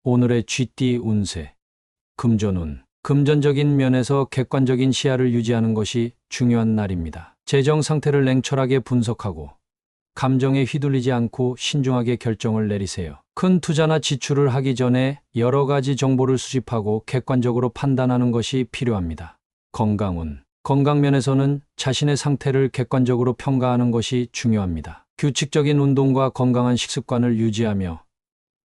오늘의 쥐띠 운세. 금전운. 금전적인 면에서 객관적인 시야를 유지하는 것이 중요한 날입니다. 재정 상태를 냉철하게 분석하고 감정에 휘둘리지 않고 신중하게 결정을 내리세요. 큰 투자나 지출을 하기 전에 여러 가지 정보를 수집하고 객관적으로 판단하는 것이 필요합니다. 건강운. 건강면에서는 자신의 상태를 객관적으로 평가하는 것이 중요합니다. 규칙적인 운동과 건강한 식습관을 유지하며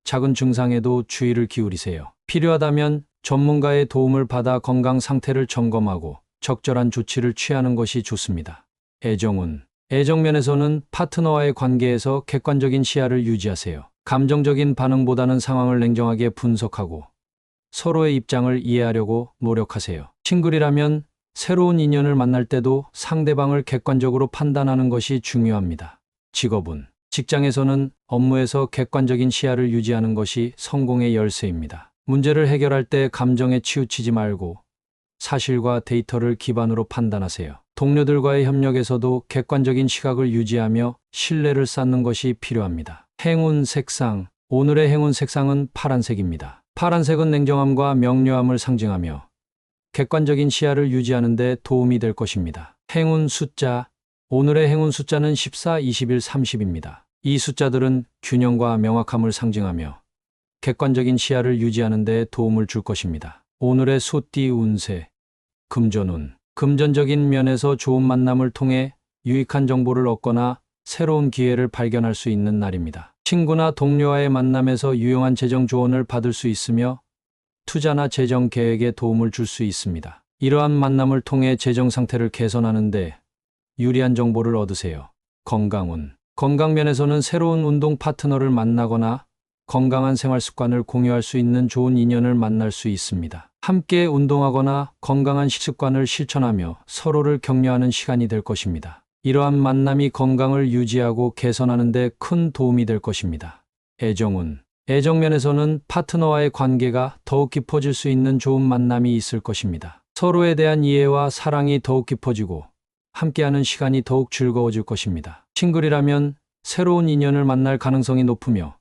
작은 증상에도 주의를 기울이세요. 필요하다면 전문가의 도움을 받아 건강 상태를 점검하고 적절한 조치를 취하는 것이 좋습니다. 애정운. 애정면에서는 파트너와의 관계에서 객관적인 시야를 유지하세요. 감정적인 반응보다는 상황을 냉정하게 분석하고 서로의 입장을 이해하려고 노력하세요. 싱글이라면 새로운 인연을 만날 때도 상대방을 객관적으로 판단하는 것이 중요합니다. 직업운. 직장에서는 업무에서 객관적인 시야를 유지하는 것이 성공의 열쇠입니다. 문제를 해결할 때 감정에 치우치지 말고 사실과 데이터를 기반으로 판단하세요. 동료들과의 협력에서도 객관적인 시각을 유지하며 신뢰를 쌓는 것이 필요합니다. 행운 색상. 오늘의 행운 색상은 파란색입니다. 파란색은 냉정함과 명료함을 상징하며 객관적인 시야를 유지하는 데 도움이 될 것입니다. 행운 숫자. 오늘의 행운 숫자는 14, 21, 30입니다. 이 숫자들은 균형과 명확함을 상징하며 객관적인 시야를 유지하는 데 도움을 줄 것입니다. 오늘의 소띠 운세. 금전운. 금전적인 면에서 좋은 만남을 통해 유익한 정보를 얻거나 새로운 기회를 발견할 수 있는 날입니다. 친구나 동료와의 만남에서 유용한 재정 조언을 받을 수 있으며 투자나 재정 계획에 도움을 줄 수 있습니다. 이러한 만남을 통해 재정 상태를 개선하는 데 유리한 정보를 얻으세요. 건강운. 건강면에서는 새로운 운동 파트너를 만나거나 건강한 생활 습관을 공유할 수 있는 좋은 인연을 만날 수 있습니다. 함께 운동하거나 건강한 식습관을 실천하며 서로를 격려하는 시간이 될 것입니다. 이러한 만남이 건강을 유지하고 개선하는 데 큰 도움이 될 것입니다. 애정운. 애정면에서는 파트너와의 관계가 더욱 깊어질 수 있는 좋은 만남이 있을 것입니다. 서로에 대한 이해와 사랑이 더욱 깊어지고 함께하는 시간이 더욱 즐거워질 것입니다. 싱글이라면 새로운 인연을 만날 가능성이 높으며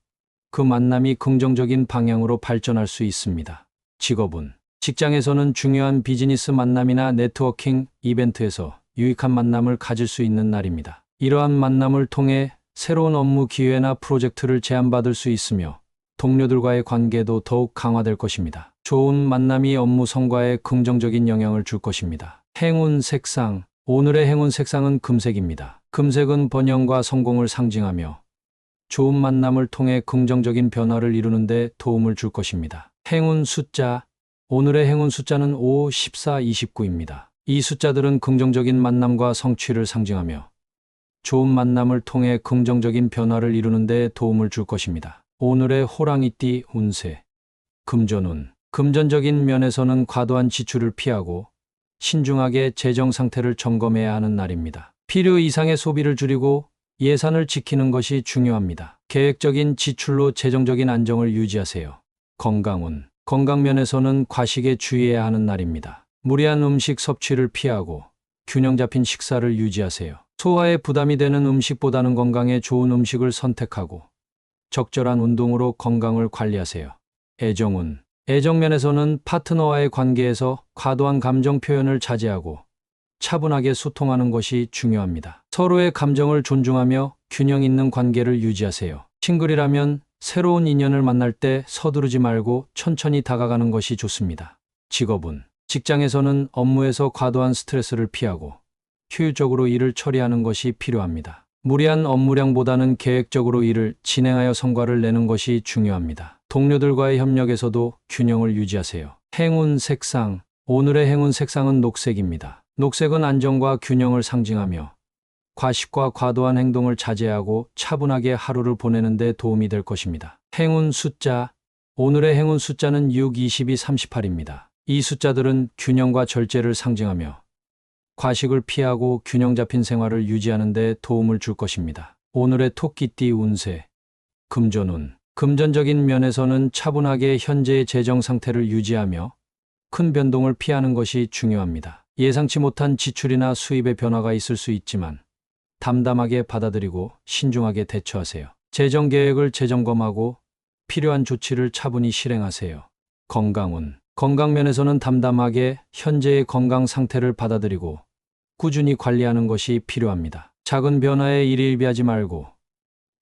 그 만남이 긍정적인 방향으로 발전할 수 있습니다. 직업운. 직장에서는 중요한 비즈니스 만남이나 네트워킹 이벤트에서 유익한 만남을 가질 수 있는 날입니다. 이러한 만남을 통해 새로운 업무 기회나 프로젝트를 제안받을 수 있으며 동료들과의 관계도 더욱 강화될 것입니다. 좋은 만남이 업무 성과에 긍정적인 영향을 줄 것입니다. 행운 색상. 오늘의 행운 색상은 금색입니다. 금색은 번영과 성공을 상징하며 좋은 만남을 통해 긍정적인 변화를 이루는 데 도움을 줄 것입니다. 행운 숫자. 오늘의 행운 숫자는 5, 14, 29입니다. 이 숫자들은 긍정적인 만남과 성취를 상징하며 좋은 만남을 통해 긍정적인 변화를 이루는 데 도움을 줄 것입니다. 오늘의 호랑이띠 운세. 금전운. 금전적인 면에서는 과도한 지출을 피하고 신중하게 재정 상태를 점검해야 하는 날입니다. 필요 이상의 소비를 줄이고 예산을 지키는 것이 중요합니다. 계획적인 지출로 재정적인 안정을 유지하세요. 건강운. 건강면에서는 과식에 주의해야 하는 날입니다. 무리한 음식 섭취를 피하고 균형 잡힌 식사를 유지하세요. 소화에 부담이 되는 음식보다는 건강에 좋은 음식을 선택하고 적절한 운동으로 건강을 관리하세요. 애정운. 애정면에서는 파트너와의 관계에서 과도한 감정 표현을 자제하고 차분하게 소통하는 것이 중요합니다. 서로의 감정을 존중하며 균형 있는 관계를 유지하세요. 싱글이라면 새로운 인연을 만날 때 서두르지 말고 천천히 다가가는 것이 좋습니다. 직업운. 직장에서는 업무에서 과도한 스트레스를 피하고 효율적으로 일을 처리하는 것이 필요합니다. 무리한 업무량보다는 계획적으로 일을 진행하여 성과를 내는 것이 중요합니다. 동료들과의 협력에서도 균형을 유지하세요. 행운 색상. 오늘의 행운 색상은 녹색입니다. 녹색은 안정과 균형을 상징하며 과식과 과도한 행동을 자제하고 차분하게 하루를 보내는 데 도움이 될 것입니다. 행운 숫자. 오늘의 행운 숫자는 6, 22, 38입니다. 이 숫자들은 균형과 절제를 상징하며 과식을 피하고 균형 잡힌 생활을 유지하는 데 도움을 줄 것입니다. 오늘의 토끼띠 운세. 금전운. 금전적인 면에서는 차분하게 현재의 재정 상태를 유지하며 큰 변동을 피하는 것이 중요합니다. 예상치 못한 지출이나 수입의 변화가 있을 수 있지만 담담하게 받아들이고 신중하게 대처하세요. 재정 계획을 재점검하고 필요한 조치를 차분히 실행하세요. 건강운. 건강면에서는 담담하게 현재의 건강 상태를 받아들이고 꾸준히 관리하는 것이 필요합니다. 작은 변화에 일일비하지 말고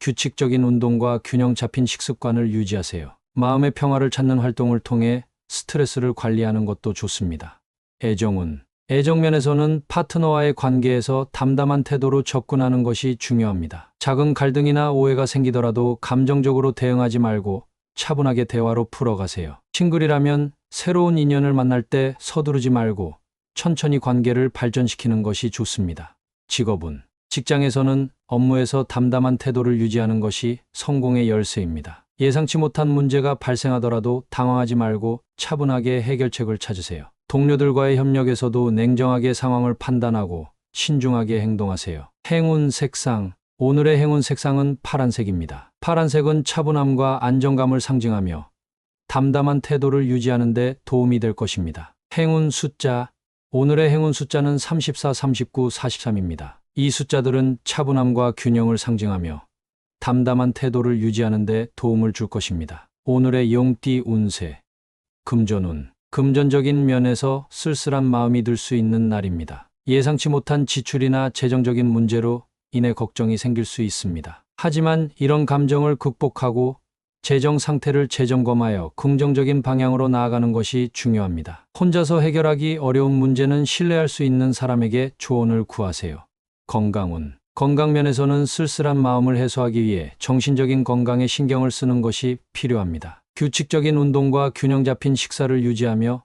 규칙적인 운동과 균형 잡힌 식습관을 유지하세요. 마음의 평화를 찾는 활동을 통해 스트레스를 관리하는 것도 좋습니다. 애정운. 애정면에서는 파트너와의 관계에서 담담한 태도로 접근하는 것이 중요합니다. 작은 갈등이나 오해가 생기더라도 감정적으로 대응하지 말고 차분하게 대화로 풀어가세요. 싱글이라면 새로운 인연을 만날 때 서두르지 말고 천천히 관계를 발전시키는 것이 좋습니다. 직업운. 직장에서는 업무에서 담담한 태도를 유지하는 것이 성공의 열쇠입니다. 예상치 못한 문제가 발생하더라도 당황하지 말고 차분하게 해결책을 찾으세요. 동료들과의 협력에서도 냉정하게 상황을 판단하고 신중하게 행동하세요. 행운 색상. 오늘의 행운 색상은 파란색입니다. 파란색은 차분함과 안정감을 상징하며 담담한 태도를 유지하는 데 도움이 될 것입니다. 행운 숫자. 오늘의 행운 숫자는 34, 39, 43입니다. 이 숫자들은 차분함과 균형을 상징하며 담담한 태도를 유지하는 데 도움을 줄 것입니다. 오늘의 용띠 운세. 금전운. 금전적인 면에서 쓸쓸한 마음이 들 수 있는 날입니다. 예상치 못한 지출이나 재정적인 문제로 인해 걱정이 생길 수 있습니다. 하지만 이런 감정을 극복하고 재정 상태를 재점검하여 긍정적인 방향으로 나아가는 것이 중요합니다. 혼자서 해결하기 어려운 문제는 신뢰할 수 있는 사람에게 조언을 구하세요. 건강운. 건강면에서는 쓸쓸한 마음을 해소하기 위해 정신적인 건강에 신경을 쓰는 것이 필요합니다. 규칙적인 운동과 균형 잡힌 식사를 유지하며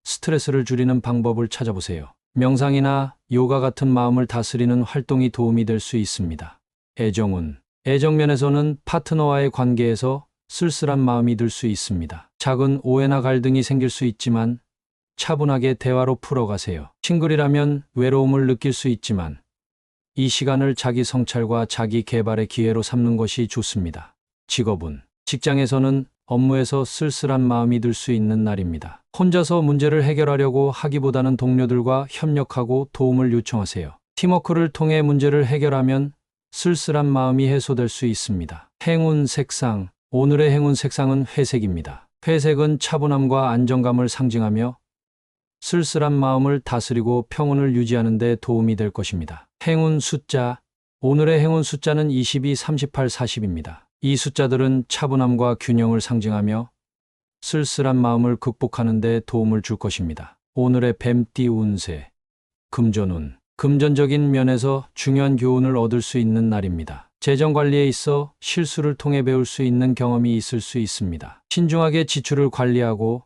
스트레스를 줄이는 방법을 찾아보세요. 명상이나 요가 같은 마음을 다스리는 활동이 도움이 될 수 있습니다. 애정운. 애정면에서는 파트너와의 관계에서 쓸쓸한 마음이 들 수 있습니다. 작은 오해나 갈등이 생길 수 있지만 차분하게 대화로 풀어가세요. 싱글이라면 외로움을 느낄 수 있지만 이 시간을 자기 성찰과 자기 개발의 기회로 삼는 것이 좋습니다. 직업운. 직장에서는 업무에서 쓸쓸한 마음이 들 수 있는 날입니다. 혼자서 문제를 해결하려고 하기보다는 동료들과 협력하고 도움을 요청하세요. 팀워크를 통해 문제를 해결하면 쓸쓸한 마음이 해소될 수 있습니다. 행운 색상. 오늘의 행운 색상은 회색입니다. 회색은 차분함과 안정감을 상징하며 쓸쓸한 마음을 다스리고 평온을 유지하는 데 도움이 될 것입니다. 행운 숫자. 오늘의 행운 숫자는 22, 38, 40입니다. 이 숫자들은 차분함과 균형을 상징하며 쓸쓸한 마음을 극복하는 데 도움을 줄 것입니다. 오늘의 뱀띠 운세. 금전운. 금전적인 면에서 중요한 교훈을 얻을 수 있는 날입니다. 재정 관리에 있어 실수를 통해 배울 수 있는 경험이 있을 수 있습니다. 신중하게 지출을 관리하고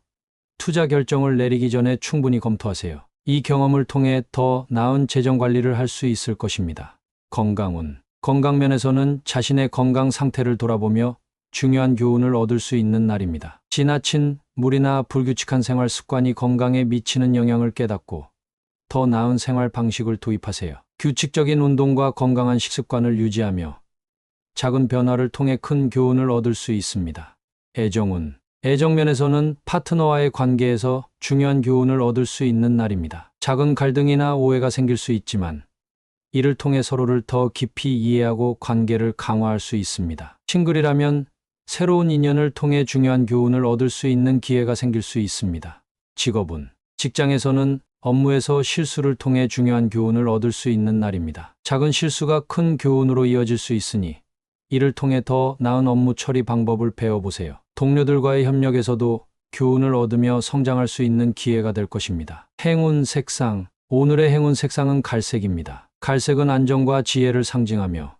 투자 결정을 내리기 전에 충분히 검토하세요. 이 경험을 통해 더 나은 재정 관리를 할 수 있을 것입니다. 건강운. 건강면에서는 자신의 건강 상태를 돌아보며 중요한 교훈을 얻을 수 있는 날입니다. 지나친 무리나 불규칙한 생활 습관이 건강에 미치는 영향을 깨닫고 더 나은 생활 방식을 도입하세요. 규칙적인 운동과 건강한 식습관을 유지하며 작은 변화를 통해 큰 교훈을 얻을 수 있습니다. 애정운. 애정면에서는 파트너와의 관계에서 중요한 교훈을 얻을 수 있는 날입니다. 작은 갈등이나 오해가 생길 수 있지만 이를 통해 서로를 더 깊이 이해하고 관계를 강화할 수 있습니다. 싱글이라면 새로운 인연을 통해 중요한 교훈을 얻을 수 있는 기회가 생길 수 있습니다. 직업운. 직장에서는 업무에서 실수를 통해 중요한 교훈을 얻을 수 있는 날입니다. 작은 실수가 큰 교훈으로 이어질 수 있으니 이를 통해 더 나은 업무 처리 방법을 배워보세요. 동료들과의 협력에서도 교훈을 얻으며 성장할 수 있는 기회가 될 것입니다. 행운 색상. 오늘의 행운 색상은 갈색입니다. 갈색은 안정과 지혜를 상징하며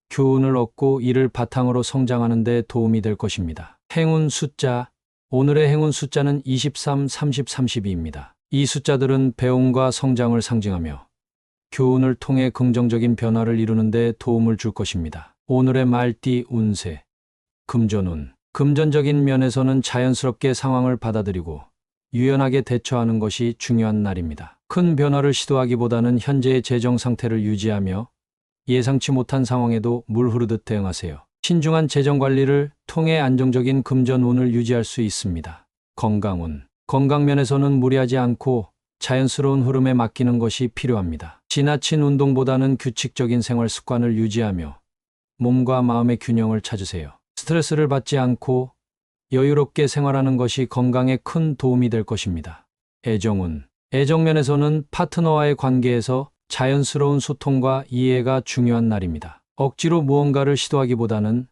교훈을 얻고 이를 바탕으로 성장하는 데 도움이 될 것입니다. 행운 숫자. 오늘의 행운 숫자는 23, 30, 32입니다. 이 숫자들은 배움과 성장을 상징하며 교훈을 통해 긍정적인 변화를 이루는 데 도움을 줄 것입니다. 오늘의 말띠 운세. 금전운. 금전적인 면에서는 자연스럽게 상황을 받아들이고 유연하게 대처하는 것이 중요한 날입니다. 큰 변화를 시도하기보다는 현재의 재정 상태를 유지하며 예상치 못한 상황에도 물 흐르듯 대응하세요. 신중한 재정 관리를 통해 안정적인 금전운을 유지할 수 있습니다. 건강운. 건강면에서는 무리하지 않고 자연스러운 흐름에 맡기는 것이 필요합니다. 지나친 운동보다는 규칙적인 생활 습관을 유지하며 몸과 마음의 균형을 찾으세요. 스트레스를 받지 않고 여유롭게 생활하는 것이 건강에 큰 도움이 될 것입니다. 애정운. 애정면에서는 파트너와의 관계에서 자연스러운 소통과 이해가 중요한 날입니다. 억지로 무언가를 시도하기보다는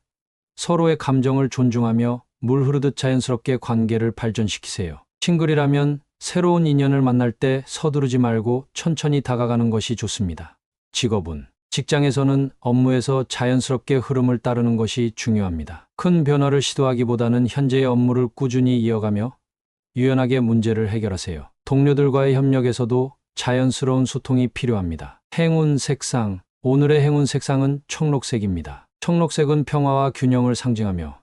서로의 감정을 존중하며 물 흐르듯 자연스럽게 관계를 발전시키세요. 싱글이라면 새로운 인연을 만날 때 서두르지 말고 천천히 다가가는 것이 좋습니다. 직업운. 직장에서는 업무에서 자연스럽게 흐름을 따르는 것이 중요합니다. 큰 변화를 시도하기보다는 현재의 업무를 꾸준히 이어가며 유연하게 문제를 해결하세요. 동료들과의 협력에서도 자연스러운 소통이 필요합니다. 행운 색상. 오늘의 행운 색상은 청록색입니다. 청록색은 평화와 균형을 상징하며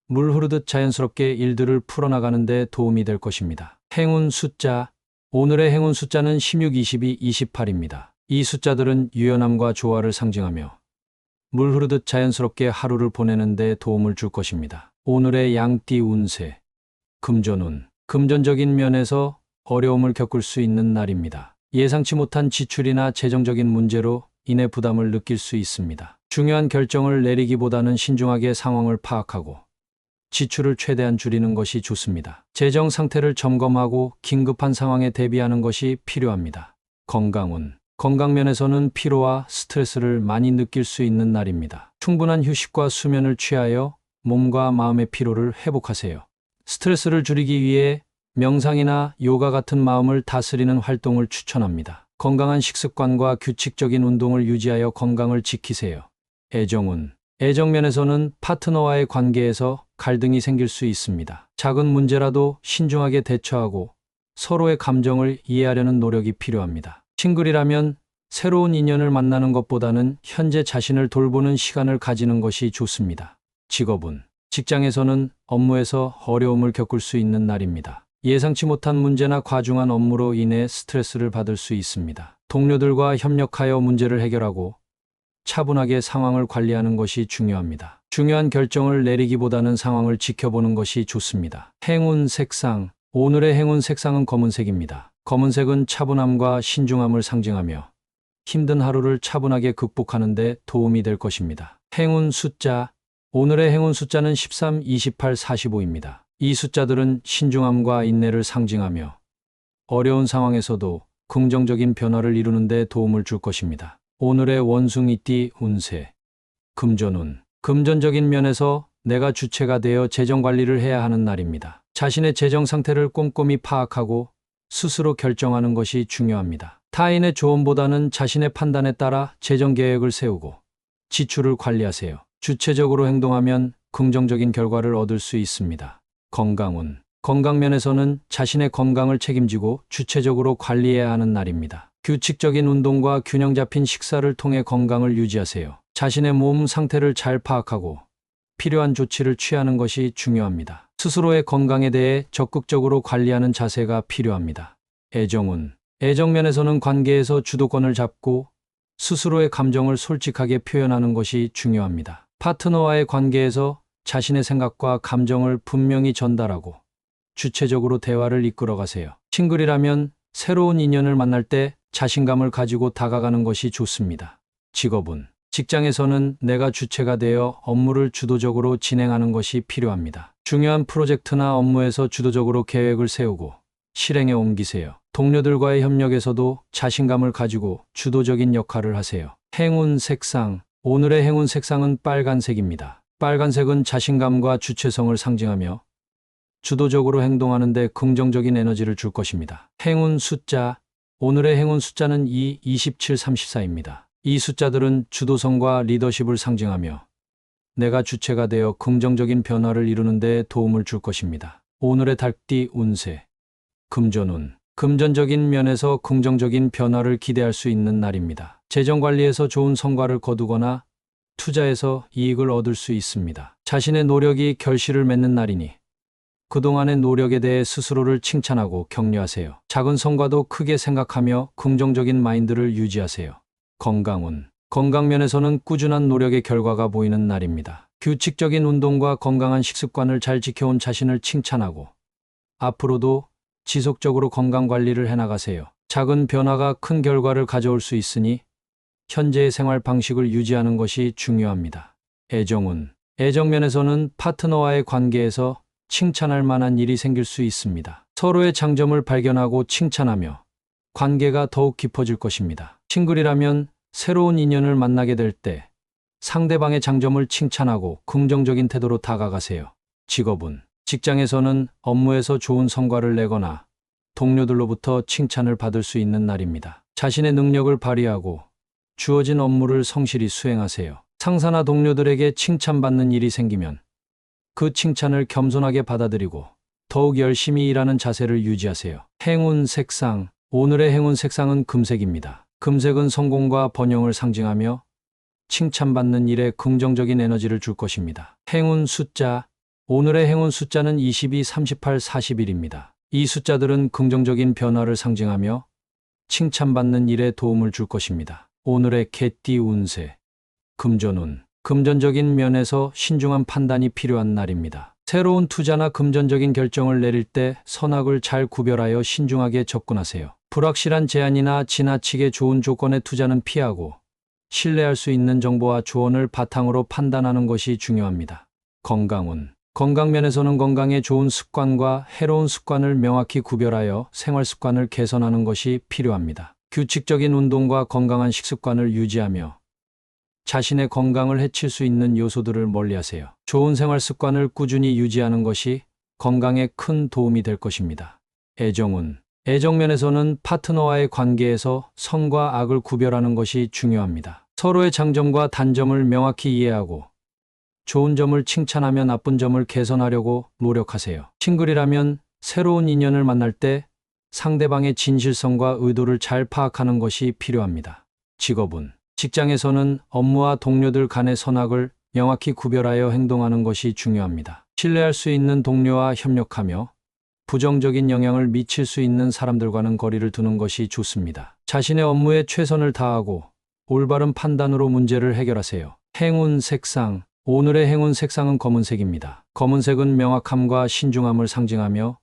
물 흐르듯 자연스럽게 일들을 풀어나가는 데 도움이 될 것입니다. 행운 숫자. 오늘의 행운 숫자는 16, 22, 28입니다. 이 숫자들은 유연함과 조화를 상징하며 물 흐르듯 자연스럽게 하루를 보내는 데 도움을 줄 것입니다. 오늘의 양띠 운세. 금전운. 금전적인 면에서 어려움을 겪을 수 있는 날입니다. 예상치 못한 지출이나 재정적인 문제로 인해 부담을 느낄 수 있습니다. 중요한 결정을 내리기보다는 신중하게 상황을 파악하고 지출을 최대한 줄이는 것이 좋습니다. 재정 상태를 점검하고 긴급한 상황에 대비하는 것이 필요합니다. 건강운. 건강면에서는 피로와 스트레스를 많이 느낄 수 있는 날입니다. 충분한 휴식과 수면을 취하여 몸과 마음의 피로를 회복하세요. 스트레스를 줄이기 위해 명상이나 요가 같은 마음을 다스리는 활동을 추천합니다. 건강한 식습관과 규칙적인 운동을 유지하여 건강을 지키세요. 애정운. 애정면에서는 파트너와의 관계에서 갈등이 생길 수 있습니다. 작은 문제라도 신중하게 대처하고 서로의 감정을 이해하려는 노력이 필요합니다. 싱글이라면 새로운 인연을 만나는 것보다는 현재 자신을 돌보는 시간을 가지는 것이 좋습니다. 직업운. 직장에서는 업무에서 어려움을 겪을 수 있는 날입니다. 예상치 못한 문제나 과중한 업무로 인해 스트레스를 받을 수 있습니다. 동료들과 협력하여 문제를 해결하고 차분하게 상황을 관리하는 것이 중요합니다. 중요한 결정을 내리기보다는 상황을 지켜보는 것이 좋습니다. 행운 색상. 오늘의 행운 색상은 검은색입니다. 검은색은 차분함과 신중함을 상징하며 힘든 하루를 차분하게 극복하는 데 도움이 될 것입니다. 행운 숫자. 오늘의 행운 숫자는 13, 28, 45입니다. 이 숫자들은 신중함과 인내를 상징하며 어려운 상황에서도 긍정적인 변화를 이루는 데 도움을 줄 것입니다. 오늘의 원숭이띠 운세. 금전운. 금전적인 면에서 내가 주체가 되어 재정 관리를 해야 하는 날입니다. 자신의 재정 상태를 꼼꼼히 파악하고 스스로 결정하는 것이 중요합니다. 타인의 조언보다는 자신의 판단에 따라 재정 계획을 세우고 지출을 관리하세요. 주체적으로 행동하면 긍정적인 결과를 얻을 수 있습니다. 건강운. 건강면에서는 자신의 건강을 책임지고 주체적으로 관리해야 하는 날입니다. 규칙적인 운동과 균형 잡힌 식사를 통해 건강을 유지하세요. 자신의 몸 상태를 잘 파악하고 필요한 조치를 취하는 것이 중요합니다. 스스로의 건강에 대해 적극적으로 관리하는 자세가 필요합니다. 애정운. 애정면에서는 관계에서 주도권을 잡고 스스로의 감정을 솔직하게 표현하는 것이 중요합니다. 파트너와의 관계에서 자신의 생각과 감정을 분명히 전달하고 주체적으로 대화를 이끌어 가세요. 싱글이라면 새로운 인연을 만날 때 자신감을 가지고 다가가는 것이 좋습니다. 직업운. 직장에서는 내가 주체가 되어 업무를 주도적으로 진행하는 것이 필요합니다. 중요한 프로젝트나 업무에서 주도적으로 계획을 세우고 실행에 옮기세요. 동료들과의 협력에서도 자신감을 가지고 주도적인 역할을 하세요. 행운 색상. 오늘의 행운 색상은 빨간색입니다. 빨간색은 자신감과 주체성을 상징하며 주도적으로 행동하는 데 긍정적인 에너지를 줄 것입니다. 행운 숫자. 오늘의 행운 숫자는 2, 27, 34입니다. 이 숫자들은 주도성과 리더십을 상징하며 내가 주체가 되어 긍정적인 변화를 이루는 데 도움을 줄 것입니다. 오늘의 달띠 운세. 금전운. 금전적인 면에서 긍정적인 변화를 기대할 수 있는 날입니다. 재정 관리에서 좋은 성과를 거두거나 투자에서 이익을 얻을 수 있습니다. 자신의 노력이 결실을 맺는 날이니 그동안의 노력에 대해 스스로를 칭찬하고 격려하세요. 작은 성과도 크게 생각하며 긍정적인 마인드를 유지하세요. 건강운. 건강면에서는 꾸준한 노력의 결과가 보이는 날입니다. 규칙적인 운동과 건강한 식습관을 잘 지켜온 자신을 칭찬하고 앞으로도 지속적으로 건강 관리를 해나가세요. 작은 변화가 큰 결과를 가져올 수 있으니 현재의 생활 방식을 유지하는 것이 중요합니다. 애정운. 애정면에서는 파트너와의 관계에서 칭찬할 만한 일이 생길 수 있습니다. 서로의 장점을 발견하고 칭찬하며 관계가 더욱 깊어질 것입니다. 싱글이라면 새로운 인연을 만나게 될 때 상대방의 장점을 칭찬하고 긍정적인 태도로 다가가세요. 직업은 직장에서는 업무에서 좋은 성과를 내거나 동료들로부터 칭찬을 받을 수 있는 날입니다. 자신의 능력을 발휘하고 주어진 업무를 성실히 수행하세요. 상사나 동료들에게 칭찬받는 일이 생기면 그 칭찬을 겸손하게 받아들이고 더욱 열심히 일하는 자세를 유지하세요. 행운 색상. 오늘의 행운 색상은 금색입니다. 금색은 성공과 번영을 상징하며 칭찬받는 일에 긍정적인 에너지를 줄 것입니다. 행운 숫자. 오늘의 행운 숫자는 22, 38, 41입니다. 이 숫자들은 긍정적인 변화를 상징하며 칭찬받는 일에 도움을 줄 것입니다. 오늘의 개띠 운세. 금전운. 금전적인 면에서 신중한 판단이 필요한 날입니다. 새로운 투자나 금전적인 결정을 내릴 때 선악을 잘 구별하여 신중하게 접근하세요. 불확실한 제안이나 지나치게 좋은 조건의 투자는 피하고 신뢰할 수 있는 정보와 조언을 바탕으로 판단하는 것이 중요합니다. 건강운. 건강면에서는 건강에 좋은 습관과 해로운 습관을 명확히 구별하여 생활 습관을 개선하는 것이 필요합니다. 규칙적인 운동과 건강한 식습관을 유지하며 자신의 건강을 해칠 수 있는 요소들을 멀리하세요. 좋은 생활 습관을 꾸준히 유지하는 것이 건강에 큰 도움이 될 것입니다. 애정운. 애정면에서는 파트너와의 관계에서 선과 악을 구별하는 것이 중요합니다. 서로의 장점과 단점을 명확히 이해하고 좋은 점을 칭찬하며 나쁜 점을 개선하려고 노력하세요. 싱글이라면 새로운 인연을 만날 때 상대방의 진실성과 의도를 잘 파악하는 것이 필요합니다. 직업운. 직장에서는 업무와 동료들 간의 선악을 명확히 구별하여 행동하는 것이 중요합니다. 신뢰할 수 있는 동료와 협력하며 부정적인 영향을 미칠 수 있는 사람들과는 거리를 두는 것이 좋습니다. 자신의 업무에 최선을 다하고 올바른 판단으로 문제를 해결하세요. 행운 색상. 오늘의 행운 색상은 검은색입니다. 검은색은 명확함과 신중함을 상징하며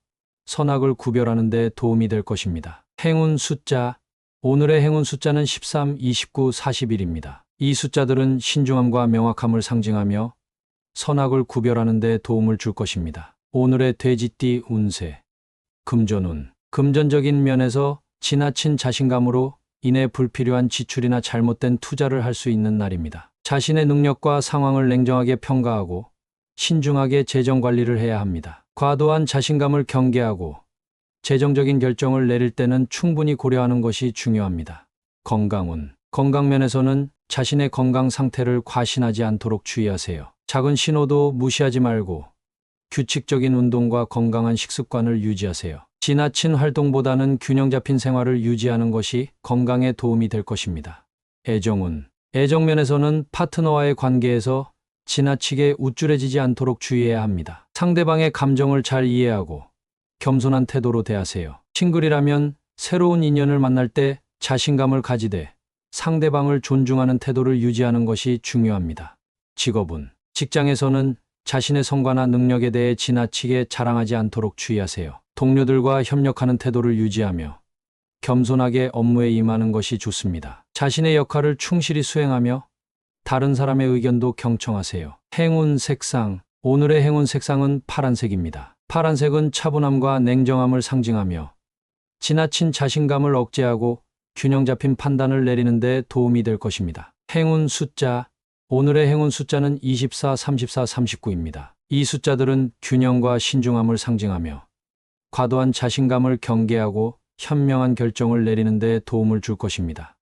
선악을 구별하는 데 도움이 될 것입니다. 행운 숫자. 오늘의 행운 숫자는 13, 29, 41입니다. 이 숫자들은 신중함과 명확함을 상징하며 선악을 구별하는 데 도움을 줄 것입니다. 오늘의 돼지띠 운세. 금전운. 금전적인 면에서 지나친 자신감으로 인해 불필요한 지출이나 잘못된 투자를 할 수 있는 날입니다. 자신의 능력과 상황을 냉정하게 평가하고 신중하게 재정 관리를 해야 합니다. 과도한 자신감을 경계하고 재정적인 결정을 내릴 때는 충분히 고려하는 것이 중요합니다. 건강운. 건강면에서는 자신의 건강 상태를 과신하지 않도록 주의하세요. 작은 신호도 무시하지 말고 규칙적인 운동과 건강한 식습관을 유지하세요. 지나친 활동보다는 균형 잡힌 생활을 유지하는 것이 건강에 도움이 될 것입니다. 애정운. 애정면에서는 파트너와의 관계에서 지나치게 우쭐해지지 않도록 주의해야 합니다. 상대방의 감정을 잘 이해하고 겸손한 태도로 대하세요. 싱글이라면 새로운 인연을 만날 때 자신감을 가지되 상대방을 존중하는 태도를 유지하는 것이 중요합니다. 직업운. 직장에서는 자신의 성과나 능력에 대해 지나치게 자랑하지 않도록 주의하세요. 동료들과 협력하는 태도를 유지하며 겸손하게 업무에 임하는 것이 좋습니다. 자신의 역할을 충실히 수행하며 다른 사람의 의견도 경청하세요. 행운 색상. 오늘의 행운 색상은 파란색입니다. 파란색은 차분함과 냉정함을 상징하며 지나친 자신감을 억제하고 균형 잡힌 판단을 내리는 데 도움이 될 것입니다. 행운 숫자. 오늘의 행운 숫자는 24, 34, 39입니다. 이 숫자들은 균형과 신중함을 상징하며 과도한 자신감을 경계하고 현명한 결정을 내리는 데 도움을 줄 것입니다.